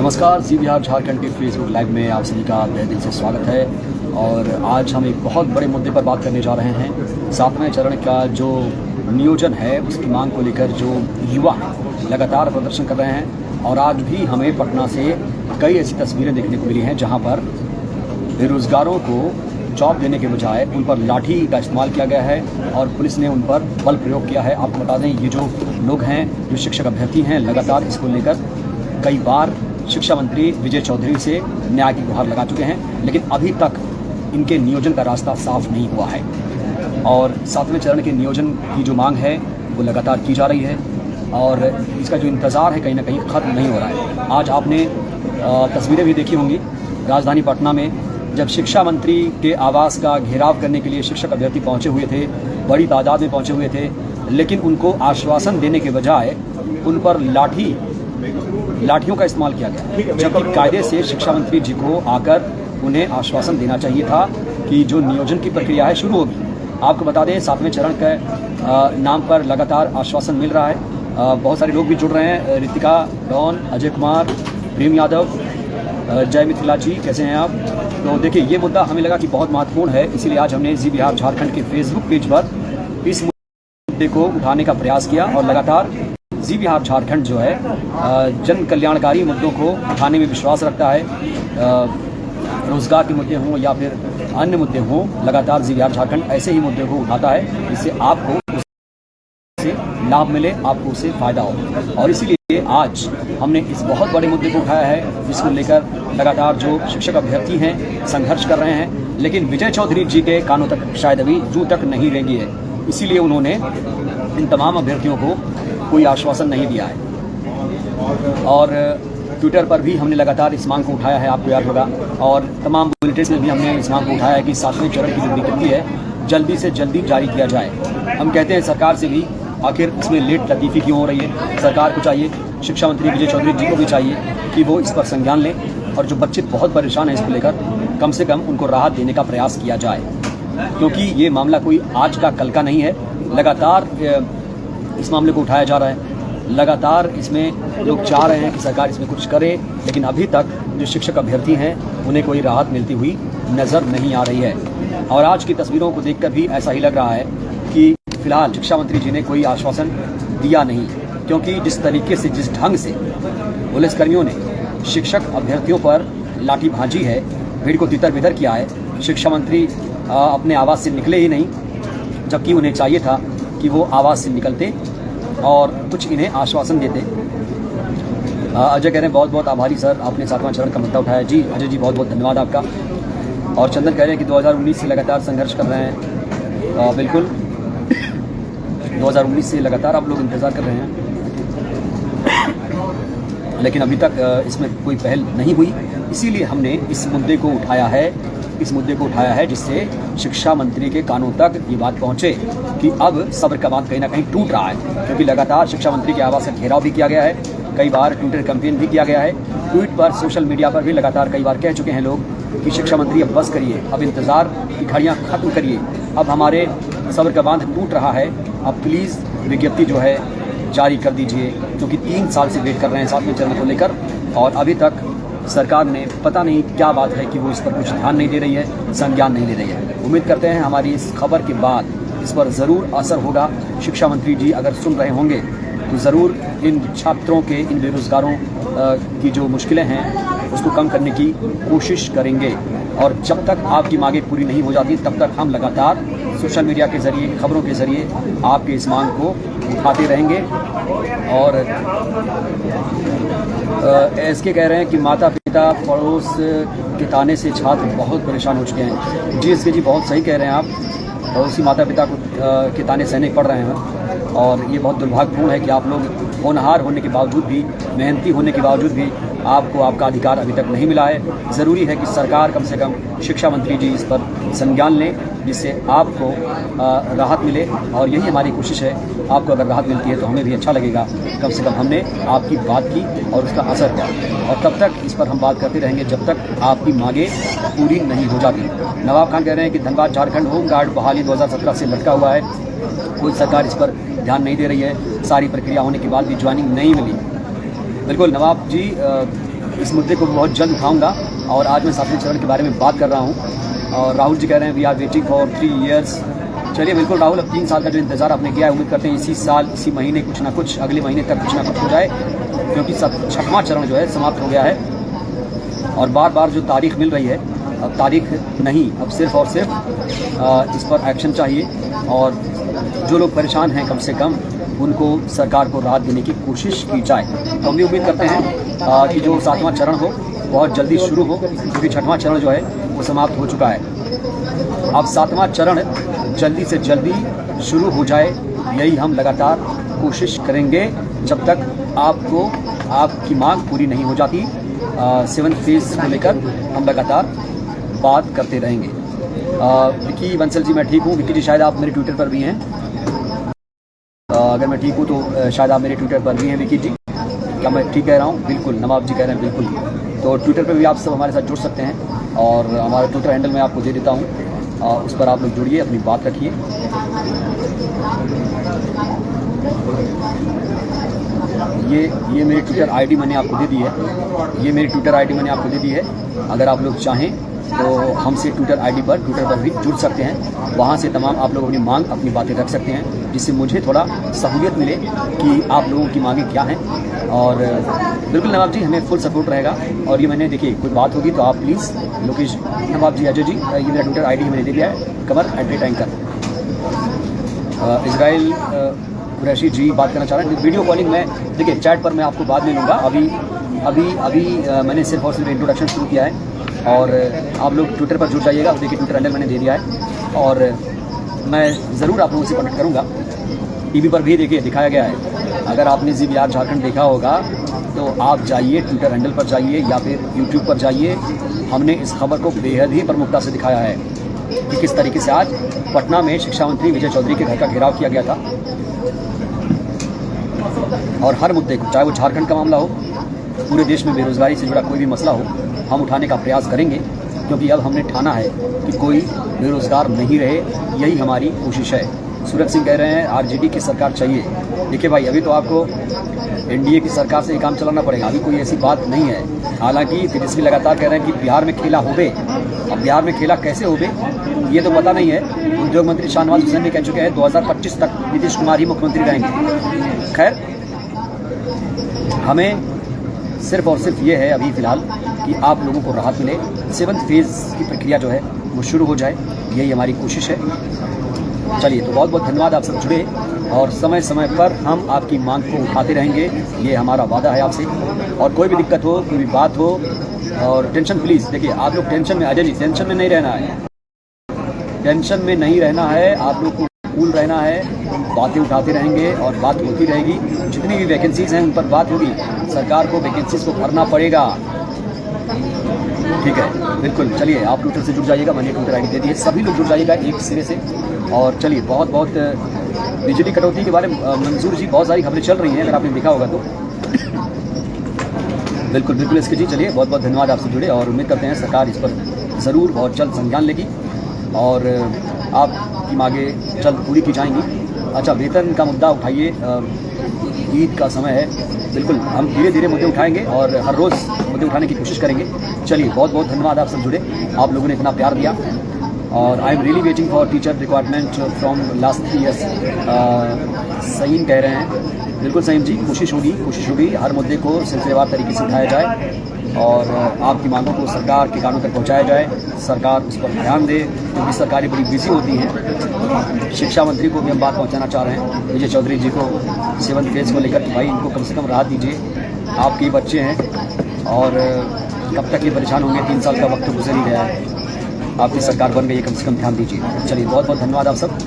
नमस्कार, जी बिहार झारखंड के Facebook live में आप सभी का तहे दिल से स्वागत है। और आज हम एक बहुत बड़े मुद्दे पर बात करने जा रहे हैं। 7वें चरण का जो नियोजन है उसकी मांग को लेकर जो युवा लगातार प्रदर्शन कर रहे हैं। और आज भी हमें पटना से कई ऐसी तस्वीरें देखने को मिली हैं जहां पर बेरोजगारों को जॉब देने के बजाय उन पर लाठी का इस्तेमाल किया गया है और पुलिस ने उन पर बल प्रयोग किया है। आपको बता दें, ये जो लोग हैं, जो शिक्षक अभ्यर्थी हैं, लगातार इसको लेकर कई बार शिक्षा मंत्री विजय चौधरी से न्याय की गुहार लगा चुके हैं, लेकिन अभी तक इनके नियोजन का रास्ता साफ नहीं हुआ है। और 7वें चरण के नियोजन की जो मांग है वो लगातार की जा रही है और इसका जो इंतज़ार है कहीं ना कहीं ख़त्म नहीं हो रहा है। आज आपने तस्वीरें भी देखी होंगी राजधानी पटना में, जब शिक्षा मंत्री के आवास का घेराव करने के लिए शिक्षक अभ्यर्थी पहुंचे हुए थे, बड़ी तादाद में पहुंचे हुए थे, लेकिन उनको आश्वासन देने के बजाय उन पर लाठियों का इस्तेमाल किया गया, जबकि कायदे से शिक्षा मंत्री जी को आकर उन्हें आश्वासन देना चाहिए था कि जो नियोजन की प्रक्रिया है शुरू होगी। आपको बता दें, 7वें चरण के नाम पर लगातार आश्वासन मिल रहा है। बहुत सारे लोग भी जुड़ रहे हैं। रितिका, डॉन, अजय कुमार, प्रेम यादव, जय मिथिला जी, कैसे हैं आप? तो देखिए, ये मुद्दा हमें लगा कि बहुत महत्वपूर्ण है, इसीलिए आज हमने जी बिहार झारखंड के फेसबुक पेज पर इस मुद्दे को उठाने का प्रयास किया। और लगातार जी बिहार झारखंड जो है जन कल्याणकारी मुद्दों को उठाने में विश्वास रखता है। रोजगार के मुद्दे हों या फिर अन्य मुद्दे हों, लगातार जी बिहार झारखंड ऐसे ही मुद्दों को उठाता है जिससे आपको उससे लाभ मिले, आपको उससे फ़ायदा हो। और इसीलिए आज हमने इस बहुत बड़े मुद्दे को उठाया है, जिसको लेकर लगातार जो शिक्षक अभ्यर्थी हैं संघर्ष कर रहे हैं, लेकिन विजय चौधरी जी के कानों तक शायद अभी जूं तक नहीं रेंगी है। इसीलिए उन्होंने इन तमाम अभ्यर्थियों को कोई आश्वासन नहीं दिया है। और ट्विटर पर भी हमने लगातार इस मांग को उठाया है, आपको याद होगा, और तमाम बुलेटिन में भी हमने इस मांग को उठाया है कि 7वें चरण की जो विज्ञप्ति है जल्दी से जल्दी जारी किया जाए। हम कहते हैं सरकार से भी, आखिर इसमें लेट लतीफ़ी क्यों हो रही है? सरकार को चाहिए, शिक्षा मंत्री विजय चौधरी जी को भी चाहिए कि वो इस पर संज्ञान लें और जो बच्चे बहुत परेशान हैं इसको लेकर कम से कम उनको राहत देने का प्रयास किया जाए, क्योंकि ये मामला कोई आज का कल का नहीं है। लगातार इस मामले को उठाया जा रहा है, लगातार इसमें लोग चाह रहे हैं कि सरकार इसमें कुछ करे, लेकिन अभी तक जो शिक्षक अभ्यर्थी हैं उन्हें कोई राहत मिलती हुई नज़र नहीं आ रही है। और आज की तस्वीरों को देखकर भी ऐसा ही लग रहा है कि फिलहाल शिक्षा मंत्री जी ने कोई आश्वासन दिया नहीं, क्योंकि जिस तरीके से, जिस ढंग से पुलिसकर्मियों ने शिक्षक अभ्यर्थियों पर लाठी भांजी है, भीड़ को तितर बितर किया है, शिक्षा मंत्री अपने आवास से निकले ही नहीं, जबकि उन्हें चाहिए था कि वो आवास से निकलते और कुछ इन्हें आश्वासन देते। अजय कह रहे हैं बहुत बहुत आभारी सर, आपने 7वां चरण का मुद्दा उठाया। जी अजय जी, बहुत बहुत धन्यवाद आपका। और चंदन कह रहे हैं कि 2019 से लगातार संघर्ष कर रहे हैं। बिल्कुल 2019 से लगातार आप लोग इंतज़ार कर रहे हैं, लेकिन अभी तक इसमें कोई पहल नहीं हुई। इसीलिए हमने इस मुद्दे को उठाया है, जिससे शिक्षा मंत्री के कानों तक ये बात पहुंचे कि अब सब्र का बांध कहीं ना कहीं टूट रहा है, क्योंकि लगातार शिक्षा मंत्री के आवास का घेराव भी किया गया है, कई बार ट्विटर कैंपेन भी किया गया है, ट्वीट पर, सोशल मीडिया पर भी लगातार कई बार कह चुके हैं लोग कि शिक्षा मंत्री अब बस करिए, अब इंतज़ार की घड़ियाँ ख़त्म करिए, अब हमारे सब्र का बांध टूट रहा है, अब प्लीज़ विज्ञप्ति जो है जारी कर दीजिए, क्योंकि 3 साल से वेट कर रहे हैं 7वें चरण को लेकर और अभी तक सरकार ने पता नहीं क्या बात है कि वो इस पर कुछ ध्यान नहीं दे रही है, संज्ञान नहीं ले रही है। उम्मीद करते हैं हमारी इस खबर के बाद इस पर ज़रूर असर होगा। शिक्षा मंत्री जी अगर सुन रहे होंगे तो ज़रूर इन छात्रों के, इन बेरोज़गारों की जो मुश्किलें हैं उसको कम करने की कोशिश करेंगे। और जब तक आपकी मांगें पूरी नहीं हो जाती तब तक हम लगातार सोशल मीडिया के ज़रिए, खबरों के ज़रिए आपके इस मांग को उठाते रहेंगे। और एसके कह रहे हैं कि माता पिता पड़ोस के ताने से छात्र बहुत परेशान हो चुके हैं। जी एसके जी, बहुत सही कह रहे हैं आप, और उसी माता पिता को के ताने सहने पड़ रहे हैं। और ये बहुत दुर्भाग्यपूर्ण है कि आप लोग होनहार होने के बावजूद भी, मेहनती होने के बावजूद भी आपको आपका अधिकार अभी तक नहीं मिला है। ज़रूरी है कि सरकार कम से कम, शिक्षा मंत्री जी इस पर संज्ञान लें, जिससे आपको राहत मिले। और यही हमारी कोशिश है, आपको अगर राहत मिलती है तो हमें भी अच्छा लगेगा, कम से कम हमने आपकी बात की और उसका असर हुआ। और तब तक इस पर हम बात करते रहेंगे जब तक आपकी मांगें पूरी नहीं हो जाती। नवाब खान कह रहे हैं कि धनबाद झारखंड होमगार्ड बहाली 2017 से लटका हुआ है, कोई सरकार इस पर ध्यान नहीं दे रही है, सारी प्रक्रिया होने के बाद भी ज्वाइनिंग नहीं मिली। बिल्कुल नवाब जी, इस मुद्दे को बहुत जल्द उठाऊंगा और आज मैं 7वें चरण के बारे में बात कर रहा हूं। और राहुल जी कह रहे हैं we are waiting for 3 years। चलिए बिल्कुल राहुल, अब 3 साल का जो इंतज़ार आपने किया है, उम्मीद करते हैं इसी साल इसी महीने कुछ ना कुछ, अगले महीने तक कुछ ना कुछ हो जाए, क्योंकि 6वां चरण जो है समाप्त हो गया है। और बार बार जो तारीख मिल रही है, अब तारीख नहीं, अब सिर्फ और सिर्फ इस पर एक्शन चाहिए। और जो लोग परेशान हैं कम से कम उनको सरकार को राहत देने की कोशिश की जाए। तो हम भी उम्मीद करते हैं कि जो 7वां चरण हो बहुत जल्दी शुरू हो, क्योंकि 6वां चरण जो है वो समाप्त हो चुका है। अब 7वां चरण जल्दी से जल्दी शुरू हो जाए, यही हम लगातार कोशिश करेंगे जब तक आपकी मांग पूरी नहीं हो जाती। 7th फेज़ को लेकर हम लगातार बात करते रहेंगे। विकी बंसल जी, मैं ठीक हूँ। विकी जी, शायद आप मेरे ट्विटर पर भी हैं। अगर मैं ठीक हूँ तो शायद आप मेरे ट्विटर पर भी हैं विकी जी। क्या मैं ठीक कह रहा हूँ? बिल्कुल। नवाब जी कह रहे हैं बिल्कुल। तो ट्विटर पर भी आप सब हमारे साथ जुड़ सकते हैं और हमारा ट्विटर हैंडल मैं आपको दे देता हूँ, उस पर आप लोग जुड़िए, अपनी बात रखिए। ये मेरी ट्विटर आईडी मैंने आपको दे दी है। ये मेरी ट्विटर आईडी मैंने आपको दे दी है। अगर आप लोग चाहें तो हमसे ट्विटर पर भी जुड़ सकते हैं। वहाँ से तमाम आप लोग अपनी मांग, अपनी बातें रख सकते हैं, जिससे मुझे थोड़ा सहूलियत मिले कि आप लोगों की मांगें क्या हैं। और बिल्कुल नवाब जी, हमें फुल सपोर्ट रहेगा। और ये मैंने, देखिए, कोई बात होगी तो आप प्लीज़ लोकेश, नवाब जी, अजय जी, ये मेरा ट्विटर आईडी मैंने दे दिया है, कमर @anchor। इजराइल कुरैशी जी बात करना चाह रहे हैं। वीडियो कॉलिंग में, देखिए, चैट पर मैं आपको बाद में लूँगा। अभी मैंने सिर्फ और सिर्फ इंट्रोडक्शन शुरू किया है। और आप लोग ट्विटर पर जुड़ जाइएगा। देखिए, ट्विटर हैंडल मैंने दे दिया है और मैं ज़रूर आप लोगों से कनेक्ट करूँगा। टीवी पर भी देखिए दिखाया गया है। अगर आपने ZBR झारखंड देखा होगा तो आप जाइए, ट्विटर हैंडल पर जाइए या फिर यूट्यूब पर जाइए। हमने इस खबर को बेहद ही प्रमुखता से दिखाया है कि किस तरीके से आज पटना में शिक्षा मंत्री विजय चौधरी के घर का घेराव किया गया था। और हर मुद्दे को, चाहे वो झारखंड का मामला हो, पूरे देश में बेरोजगारी से जुड़ा कोई भी मसला हो, हम उठाने का प्रयास करेंगे, क्योंकि अब हमने ठाना है कि कोई बेरोजगार नहीं रहे। यही हमारी कोशिश है। सूरज सिंह कह रहे हैं RJD की सरकार चाहिए। देखिए भाई, अभी तो आपको NDA की सरकार से ही काम चलाना पड़ेगा, अभी कोई ऐसी बात नहीं है। हालांकि तेजस्वी लगातार कह रहे हैं कि बिहार में खेला होबे। अब बिहार में खेला कैसे होबे ये तो पता नहीं है। उद्योग मंत्री शाहनवाज हुसैन भी कह चुके हैं 2025 तक नीतीश कुमार ही मुख्यमंत्री रहेंगे। खैर, हमें सिर्फ और सिर्फ ये है अभी फ़िलहाल कि आप लोगों को राहत मिले, 7th फेज़ की प्रक्रिया जो है वो शुरू हो जाए, यही हमारी कोशिश है। चलिए, तो बहुत बहुत धन्यवाद, आप सब जुड़े और समय समय पर हम आपकी मांग को उठाते रहेंगे, ये हमारा वादा है आपसे। और कोई भी दिक्कत हो, कोई भी बात हो, और टेंशन प्लीज़, देखिए आप लोग टेंशन में, अजय जी, टेंशन में नहीं रहना है। टेंशन में नहीं रहना है, आप लोग को कूल रहना है। बातें उठाते रहेंगे और बात होती रहेगी। जितनी भी वैकेंसीज़ हैं उन पर बात होगी। सरकार को वैकेंसीज़ को भरना पड़ेगा, ठीक है? बिल्कुल। चलिए, आप ट्विटर से जुड़ जाइएगा, मैंने ट्विटर आईडी दे दी है, सभी लोग जुड़ जाइएगा एक सिरे से। और चलिए, बहुत बहुत बिजली कटौती के बारे में मंजूर जी बहुत सारी खबरें चल रही हैं, अगर आपने देखा होगा तो। बिल्कुल बिल्कुल इसके जी। चलिए, बहुत बहुत धन्यवाद, आपसे जुड़े और उम्मीद करते हैं सरकार इस पर ज़रूर बहुत जल्द संज्ञान लेगी और आपकी मांगें जल्द पूरी की जाएंगी। अच्छा, वेतन का मुद्दा उठाइए, ईद का समय है। बिल्कुल, हम धीरे धीरे मुद्दे उठाएंगे और हर रोज़ मुद्दे उठाने की कोशिश करेंगे। चलिए, बहुत बहुत धन्यवाद, आप सब जुड़े, आप लोगों ने इतना प्यार दिया। और I am really waiting for teacher requirement from last 3 years। Saim कह रहे हैं, बिल्कुल सईम जी, कोशिश होगी हर मुद्दे को सिलसिलेवार तरीके से उठाया जाए और आपकी मांगों को सरकार के कानों तक पहुंचाया जाए। सरकार उस पर ध्यान दे, क्योंकि सरकारें बड़ी बिजी होती हैं। शिक्षा मंत्री को भी हम बात पहुंचाना चाह रहे हैं, विजय चौधरी जी को, 7th फेज़ को लेकर कि भाई इनको कम से कम राहत दीजिए। आपके बच्चे हैं और कब तक ये परेशान होंगे, 3 साल का वक्त तो गुजर ही गया है। आपकी सरकार बन गई है, कम से कम ध्यान दीजिए। चलिए, बहुत बहुत धन्यवाद आप सब।